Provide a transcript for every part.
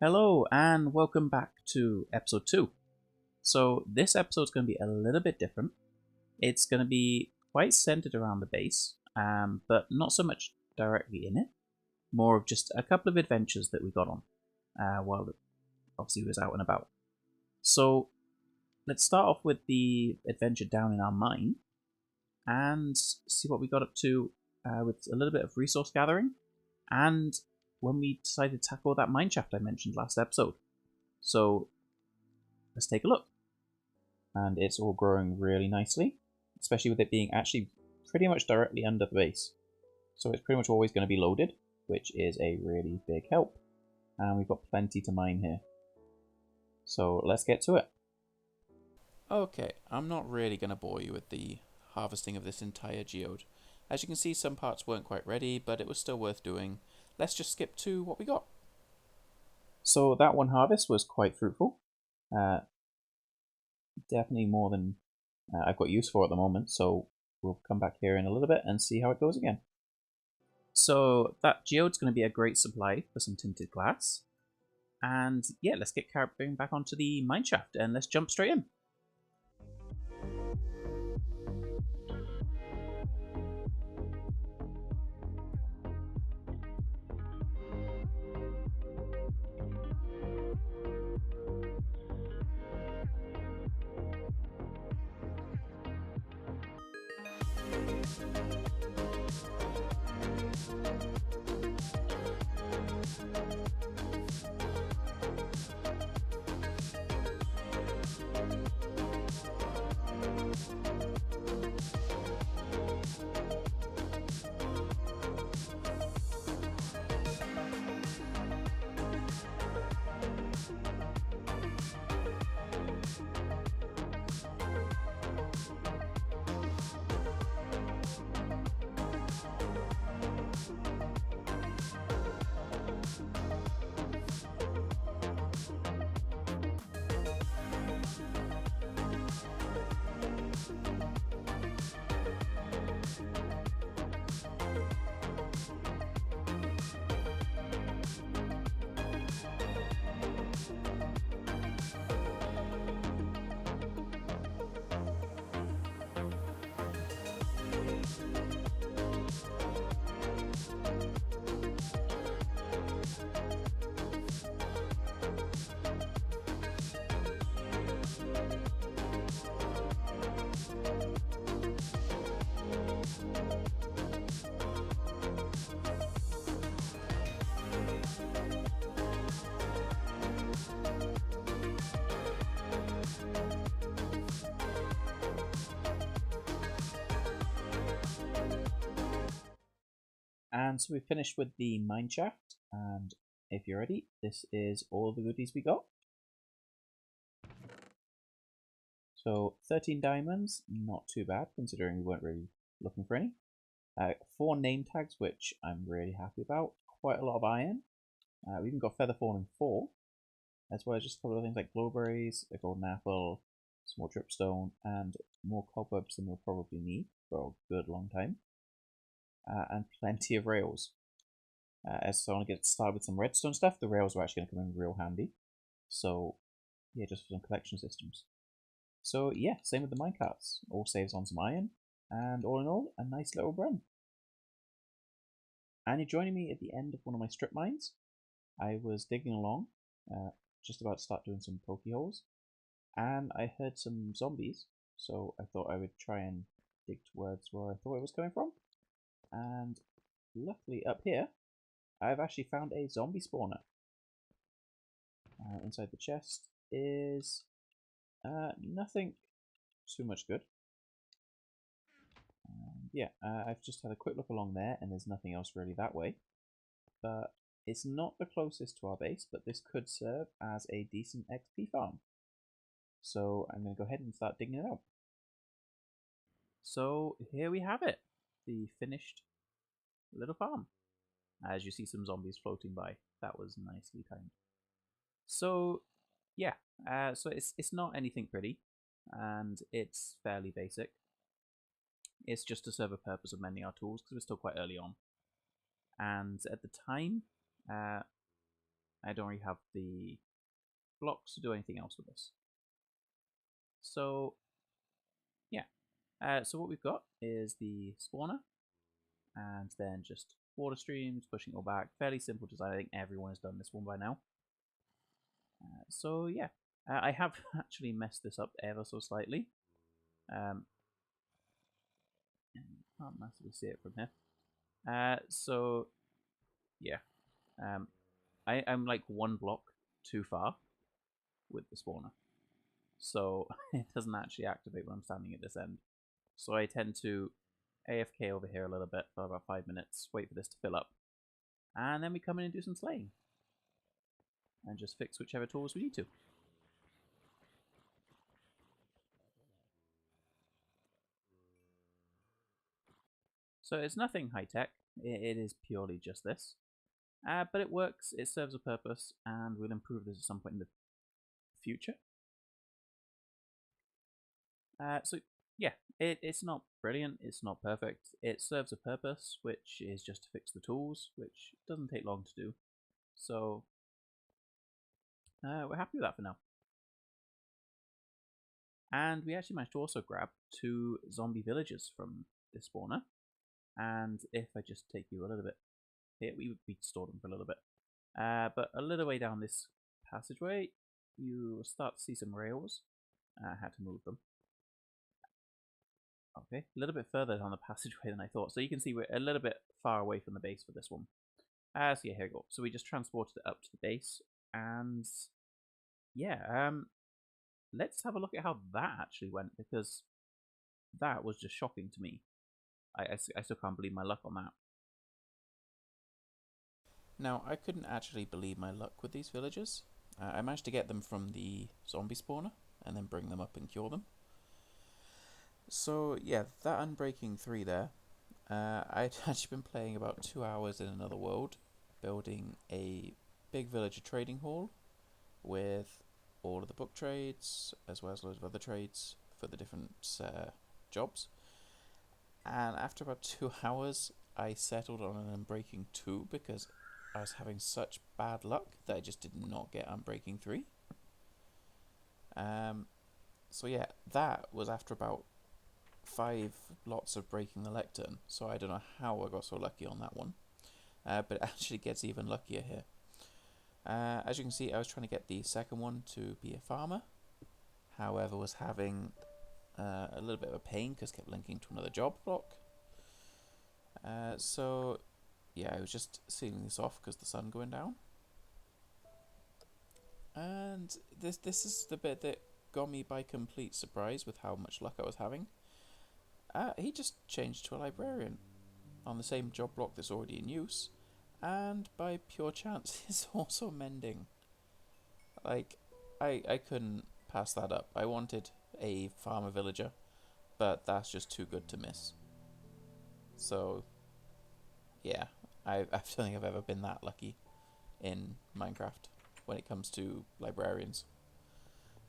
Hello and welcome back to episode 2. So this episode is going to be a little bit different. It's going to be quite centered around the base, but not so much directly in it. More of just a couple of adventures that we got on while obviously was out and about. So let's start off with the adventure down in our mine and see what we got up to with a little bit of resource gathering and when we decided to tackle that mine shaft I mentioned last episode. So let's take a look. And it's all growing really nicely, especially with it being actually pretty much directly under the base. So it's pretty much always going to be loaded, which is a really big help. And we've got plenty to mine here. So let's get to it. Okay, I'm not really going to bore you with the harvesting of this entire geode. As you can see, some parts weren't quite ready, but it was still worth doing. Let's just skip to what we got. So that one harvest was quite fruitful. Definitely more than I've got use for at the moment, so we'll come back here in a little bit and see how it goes again. So that geode's going to be a great supply for some tinted glass. And yeah, let's get carrying back onto the mineshaft and let's jump straight in. And so we finished with the mineshaft, and if you're ready, this is all the goodies we got. So 13 diamonds, not too bad considering we weren't really looking for any. 4 name tags, which I'm really happy about. Quite a lot of iron. We even got feather falling 4, as well as just a couple of things like glowberries, a golden apple, some more dripstone, and more cobwebs than we'll probably need for a good long time. And plenty of rails. As I want to get started with some redstone stuff, the rails are actually going to come in real handy. So yeah, just for some collection systems. So yeah, same with the minecarts. All saves on some iron, and all in all, a nice little run. And you're joining me at the end of one of my strip mines. I was digging along, just about to start doing some poke holes, and I heard some zombies, so I thought I would try and dig towards where I thought it was coming from. And luckily up here, I've actually found a zombie spawner. Inside the chest is nothing too much good. Yeah, I've just had a quick look along there, and there's nothing else really that way. But it's not the closest to our base, but this could serve as a decent XP farm. So I'm going to go ahead and start digging it out. So here we have it, the finished little farm. As you see some zombies floating by, that was nicely timed. So yeah, so it's not anything pretty, and it's fairly basic. It's just to serve a purpose of mending our tools because we're still quite early on. And at the time, I don't really have the blocks to do anything else with this. So yeah, so what we've got is the spawner, and then just water streams, pushing it all back. Fairly simple design. I think everyone has done this one by now. So yeah, I have actually messed this up ever so slightly. You can't massively see it from here. So yeah, I'm like one block too far with the spawner, so it doesn't actually activate when I'm standing at this end. So I tend to AFK over here a little bit for about 5 minutes, wait for this to fill up, and then we come in and do some slaying, and just fix whichever tools we need to. So it's nothing high tech, it is purely just this. But it works, it serves a purpose, and we'll improve this at some point in the future. So yeah, it's not brilliant, it's not perfect. It serves a purpose, which is just to fix the tools, which doesn't take long to do. So we're happy with that for now. And we actually managed to also grab 2 zombie villagers from this spawner. And if I just take you a little bit here, we stored them for a little bit. But a little way down this passageway, you start to see some rails. I had to move them. Okay, a little bit further down the passageway than I thought. So you can see we're a little bit far away from the base for this one. So yeah, here we go. So we just transported it up to the base. And yeah, let's have a look at how that actually went, because that was just shocking to me. I still can't believe my luck on that. Now, I couldn't actually believe my luck with these villagers. I managed to get them from the zombie spawner and then bring them up and cure them. So yeah, that Unbreaking 3 there, I'd actually been playing about 2 hours in another world, building a big villager trading hall with all of the book trades, as well as loads of other trades for the different jobs. And after about 2 hours, I settled on an Unbreaking 2 because I was having such bad luck that I just did not get Unbreaking 3. So yeah, that was after about 5 lots of breaking the lectern, so I don't know how I got so lucky on that one. But it actually gets even luckier here. As you can see, I was trying to get the second one to be a farmer, however was having a little bit of a pain because it kept linking to another job block. So yeah, I was just sealing this off because the sun going down. And this is the bit that got me by complete surprise with how much luck I was having. He just changed to a librarian on the same job block that's already in use, and by pure chance is also mending. Like, I couldn't pass that up. I wanted a farmer villager, but that's just too good to miss. So, yeah, I don't think I've ever been that lucky in Minecraft when it comes to librarians.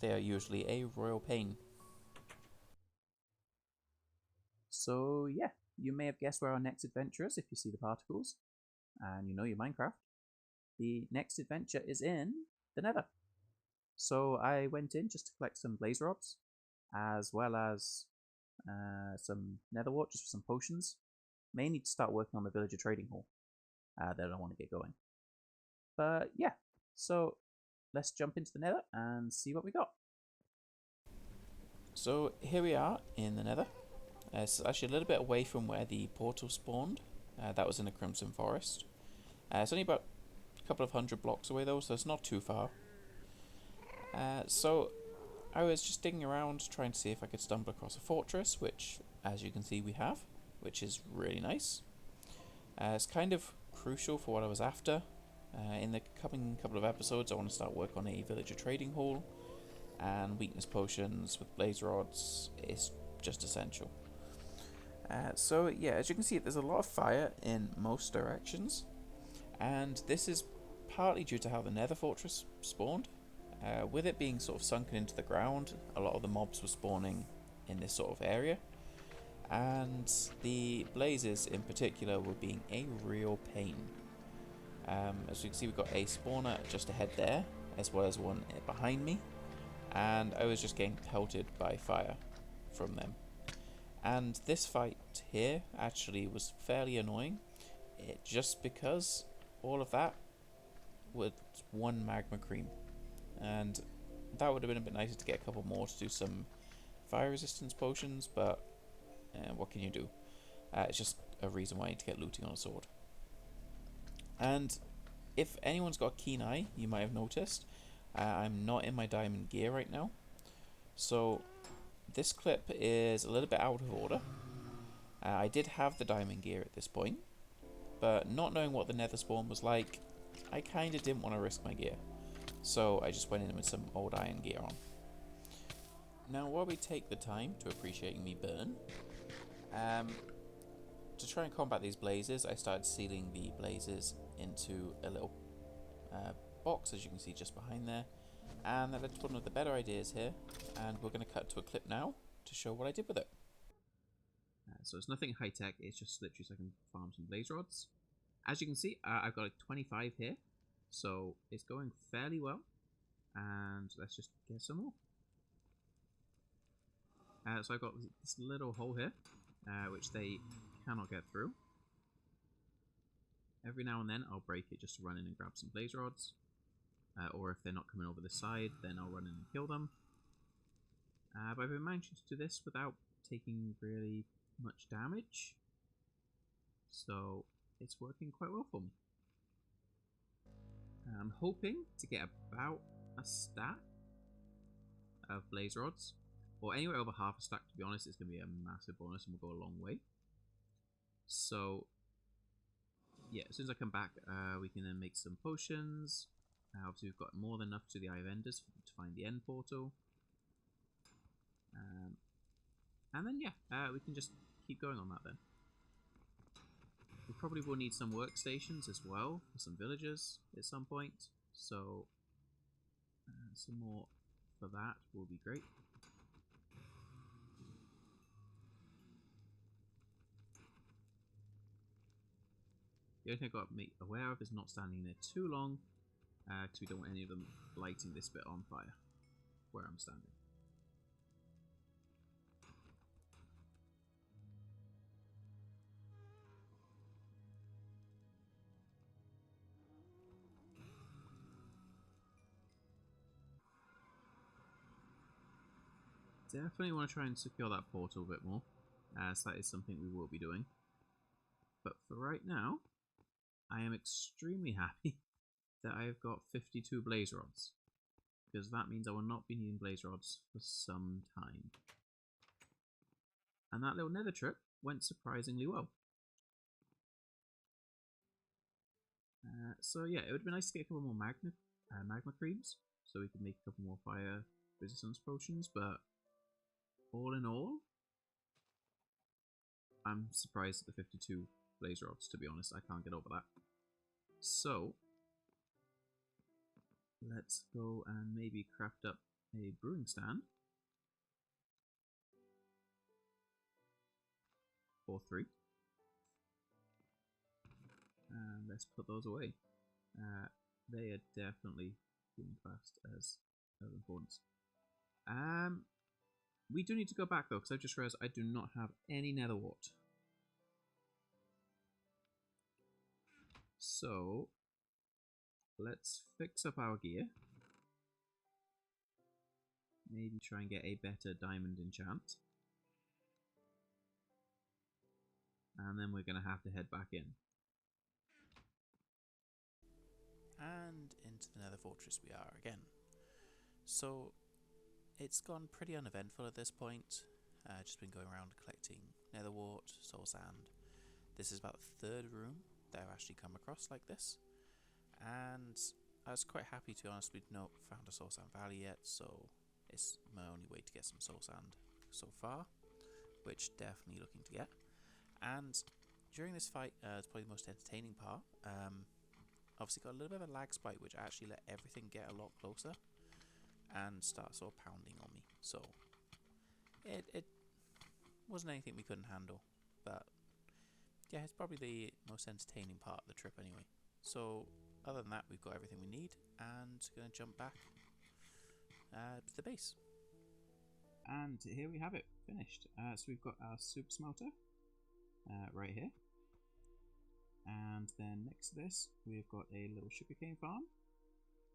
They are usually a royal pain. So yeah, you may have guessed where our next adventure is if you see the particles, and you know your Minecraft. The next adventure is in the Nether. So I went in just to collect some blaze rods, as well as some nether wart just for some potions, mainly to start working on the villager trading hall that I want to get going. But yeah, so let's jump into the nether and see what we got. So here we are in the Nether. It's actually a little bit away from where the portal spawned. That was in the Crimson Forest. It's only about a couple of 100 blocks away though, so it's not too far. So I was just digging around trying to see if I could stumble across a fortress, which as you can see we have, which is really nice. It's kind of crucial for what I was after. In the coming couple of episodes I want to start work on a villager trading hall, and weakness potions with blaze rods is just essential. So yeah, as you can see there's a lot of fire in most directions, and this is partly due to how the Nether Fortress spawned. With it being sort of sunken into the ground, a lot of the mobs were spawning in this sort of area, and the blazes in particular were being a real pain. As you can see, we've got a spawner just ahead there, as well as one behind me, and I was just getting pelted by fire from them. And this fight here actually was fairly annoying, just because all of that was one magma cream, and that would have been a bit nicer to get a couple more to do some fire resistance potions, but what can you do? It's just a reason why I need to get looting on a sword. And if anyone's got a keen eye, you might have noticed I'm not in my diamond gear right now. So this clip is a little bit out of order. I did have the diamond gear at this point, but not knowing what the nether spawn was like, I kind of didn't want to risk my gear. So I just went in with some old iron gear on. Now while we take the time to appreciate me burn, to try and combat these blazes, I started sealing the blazes into a little box, as you can see just behind there, and that led to one of the better ideas here, and we're going to cut to a clip now to show what I did with it. So it's nothing high tech, it's just literally so I can farm some blaze rods. As you can see, I've got like 25 here, so it's going fairly well, and let's just get some more. So I've got this little hole here, which they cannot get through. Every now and then I'll break it just to run in and grab some blaze rods, or if they're not coming over the side, then I'll run in and kill them. But I've been managing to do this without taking really much damage, so it's working quite well for me. I'm hoping to get about a stack of blaze rods, or anywhere over half a stack. To be honest, it's going to be a massive bonus and will go a long way. So yeah, as soon as I come back, we can then make some potions. Obviously, we've got more than enough to the Eye of Enders to find the end portal. And then yeah, we can just keep going on that then. We probably will need some workstations as well for some villagers at some point. So some more for that will be great. The only thing I've got to be aware of is not standing there too long, because we don't want any of them lighting this bit on fire where I'm standing. Definitely want to try and secure that portal a bit more, as that is something we will be doing. But for right now, I am extremely happy that I have got 52 blaze rods, because that means I will not be needing blaze rods for some time. And that little nether trip went surprisingly well. So yeah, it would be nice to get a couple more magma creams, so we can make a couple more fire resistance potions, but all in all, I'm surprised at the 52 blaze rods, to be honest. I can't get over that. So let's go and maybe craft up a brewing stand for 3. And let's put those away. They are definitely being classed as of importance. We do need to go back though, because I just realized I do not have any nether wart. So let's fix up our gear. Maybe try and get a better diamond enchant. And then we're going to have to head back in. And into the Nether Fortress we are again. So it's gone pretty uneventful at this point. Just been going around collecting nether wart, soul sand. This is about the 3rd room that I've actually come across like this. And I was quite happy, to be honest. We'd not found a soul sand valley yet, so it's my only way to get some soul sand so far, which definitely looking to get. And during this fight, it's probably the most entertaining part. Obviously got a little bit of a lag spike, which actually let everything get a lot closer and start sort of pounding on me. So it wasn't anything we couldn't handle, but yeah, it's probably the most entertaining part of the trip anyway. So other than that, we've got everything we need, and going to jump back to the base. And here we have it, finished. So we've got our super smelter right here. And then next to this, we've got a little sugarcane farm,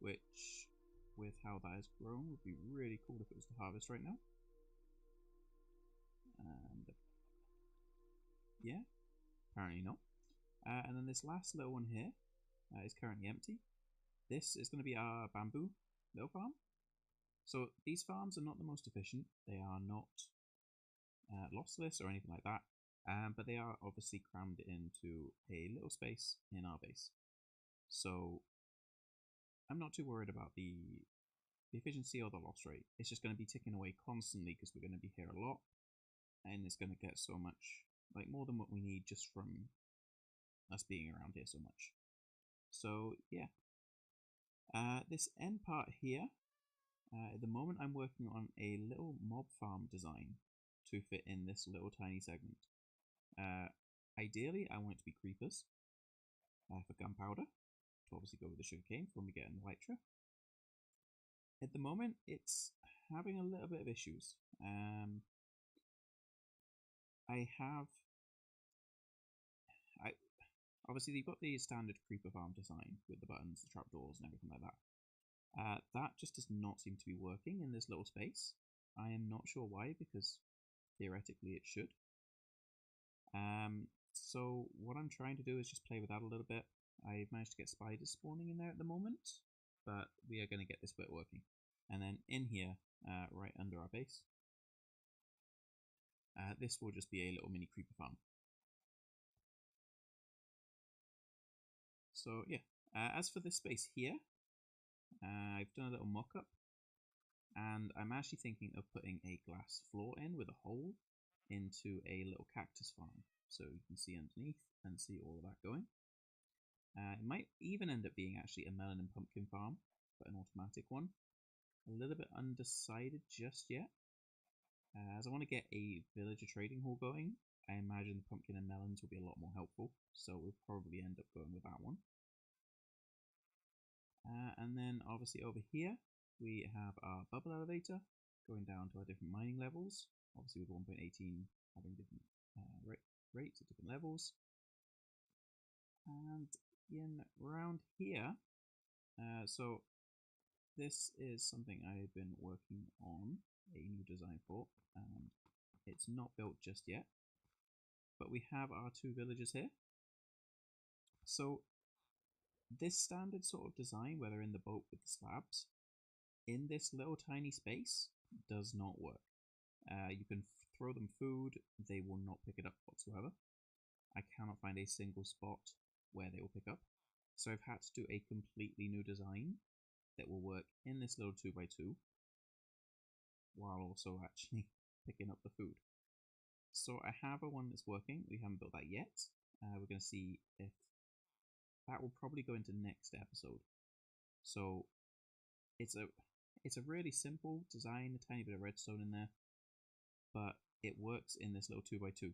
which, with how that has grown, would be really cool if it was to harvest right now. And yeah, apparently not. And then this last little one here is currently empty. This is going to be our bamboo little farm. So these farms are not the most efficient. They are not lossless or anything like that. But they are obviously crammed into a little space in our base. So I'm not too worried about the efficiency or the loss rate. It's just going to be ticking away constantly because we're going to be here a lot. And it's going to get so much, like more than what we need just from us being around here so much. So yeah. This end part here, at the moment I'm working on a little mob farm design to fit in this little tiny segment. Ideally, I want it to be creepers for gunpowder, to obviously go with the sugarcane for when we get in the elytra. At the moment, it's having a little bit of issues. Obviously you've got the standard creeper farm design with the buttons, the trapdoors, and everything like that. That just does not seem to be working in this little space. I am not sure why, because theoretically it should. So what I'm trying to do is just play with that a little bit. I've managed to get spiders spawning in there at the moment, but we are going to get this bit working. And then in here, right under our base, this will just be a little mini creeper farm. So yeah, as for this space here, I've done a little mock-up, and I'm actually thinking of putting a glass floor in with a hole into a little cactus farm, so you can see underneath and see all of that going. It might even end up being actually a melon and pumpkin farm, but an automatic one. A little bit undecided just yet. As I want to get a villager trading hall going, I imagine the pumpkin and melons will be a lot more helpful, so we'll probably end up going with that one. And then obviously over here, we have our bubble elevator going down to our different mining levels. Obviously with 1.18 having different rates at different levels. And in around here, so this is something I've been working on a new design for, and it's not built just yet. But we have our two villages here. So this standard sort of design, where they're in the boat with the slabs, in this little tiny space does not work. You can throw them food, they will not pick it up whatsoever. I cannot find a single spot where they will pick up. So I've had to do a completely new design that will work in this little 2x2 while also actually picking up the food. So I have a one that's working. We haven't built that yet. We're going to see if that will probably go into next episode. So it's a really simple design, a tiny bit of redstone in there, but it works in this little 2x2,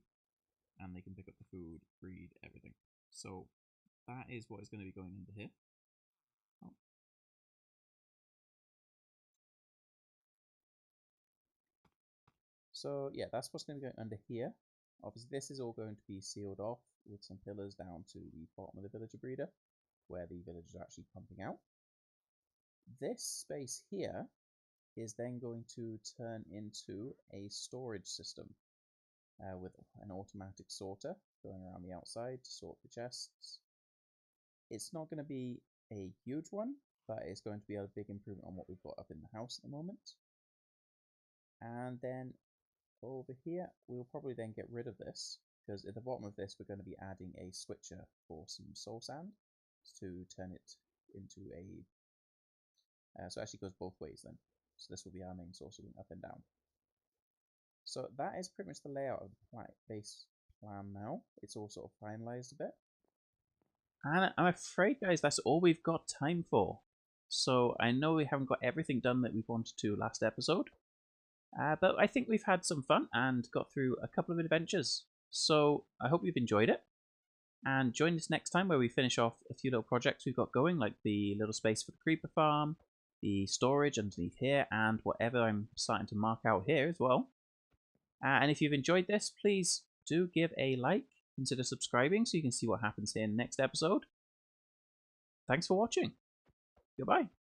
and they can pick up the food, breed, everything. So that is what is going to be going into here. Oh. So yeah, that's what's going to be going under here. Obviously this is all going to be sealed off with some pillars down to the bottom of the villager breeder, where the villagers are actually pumping out. This space here is then going to turn into a storage system with an automatic sorter going around the outside to sort the chests. It's not going to be a huge one, but it's going to be a big improvement on what we've got up in the house at the moment. And then over here, we'll probably then get rid of this, because at the bottom of this, we're going to be adding a switcher for some soul sand to turn it into a... so it actually goes both ways then. So this will be our main source going up and down. So that is pretty much the layout of the base plan now. It's all sort of finalized a bit. And I'm afraid, guys, that's all we've got time for. So I know we haven't got everything done that we wanted to last episode. But I think we've had some fun and got through a couple of adventures. So I hope you've enjoyed it. And join us next time where we finish off a few little projects we've got going, like the little space for the creeper farm, the storage underneath here, and whatever I'm starting to mark out here as well. And if you've enjoyed this, please do give a like, consider subscribing so you can see what happens here in the next episode. Thanks for watching. Goodbye.